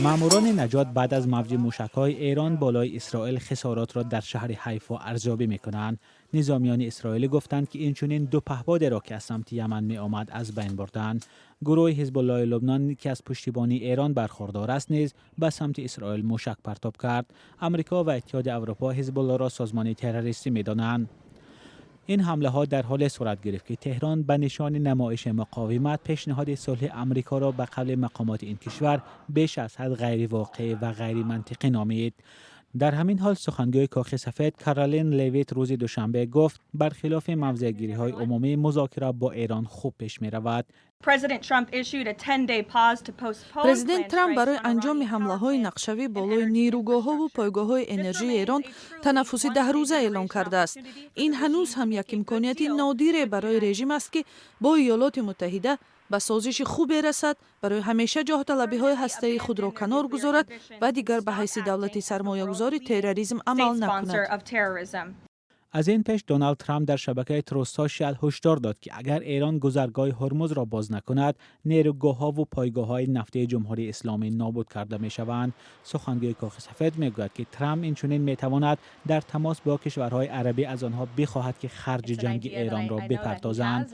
ماموران نجات بعد از موج موشک‌های ایران بالای اسرائیل خسارات را در شهر حیفا ارزیابی می‌کنند. نظامیان اسرائیلی گفتند که اینچنین دو پهپاد را که از سمت یمن می آمد از بین بردند. گروه حزب الله لبنان که از پشتیبانی ایران برخوردار است نیز به سمت اسرائیل موشک پرتاب کرد. آمریکا و اتحاد اروپا حزب الله را سازمان تروریستی می‌دانند. این حمله ها در حال صورت گرفت که تهران به نشان نمایش مقاومت پیشنهاد صلح آمریکا را به قول مقامات این کشور بیش از حد غیر واقعی و غیر منطقی نامید. در همین حال سخنگوی کاخ سفید کارولین لیویت روز دوشنبه گفت برخلاف موضع‌گیری های عمومی مذاکره با ایران خوب پیش می رود. پرزیدنت ترامپ برای انجام حمله‌های نقشه‌ای بالای نیروگاه‌ها و پایگاه‌های انرژی ایران تنفسی 10 روزه اعلام کرده است. این هنوز هم یک امکانیت نادیر برای رژیم است که با ایالات متحده به سازش خوبی رسد برای همیشه جاه طلبی‌های هسته‌ای خود را کنار گذارد و دیگر به حیث دولت سرمایه‌گذار تروریسم عمل نکند. از این پیش دونالد ترامپ در شبکه تروس سوشال هشدار داد که اگر ایران گذرگاه هرمز را باز نکند، نیروگاه‌ها و پایگاه‌های نفتی جمهوری اسلامی نابود کرده می‌شوند. سخنگوی کاخ سفید می‌گوید که ترامپ اینچنین می‌تواند در تماس با کشورهای عربی از آنها بخواهد که خرج جنگ ایران را بپردازند.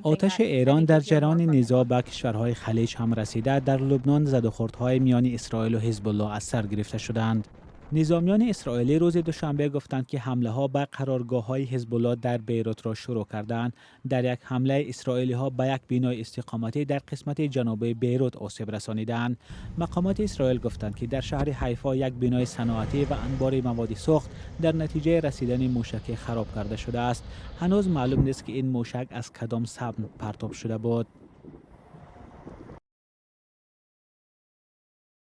آتش ایران در جریان نزاع با کشورهای خلیج هم رسیده. در لبنان زدوخوردهای میان اسرائیل و حزب الله از سر گرفته شدند. نظامیان اسرائیلی روز دوشنبه گفتند که حمله ها به قرارگاه‌های حزب الله در بیروت را شروع کردند. در یک حمله اسرائیلی ها به یک بنای استقامتی در قسمت جنوبی بیروت آسیب رسانیدند. مقامات اسرائیل گفتند که در شهر حیفا یک بنای صنعتی و انبار مواد سوخت در نتیجه رسیدن موشک خراب کرده شده است. هنوز معلوم نیست که این موشک از کدام سمت پرتاب شده بود.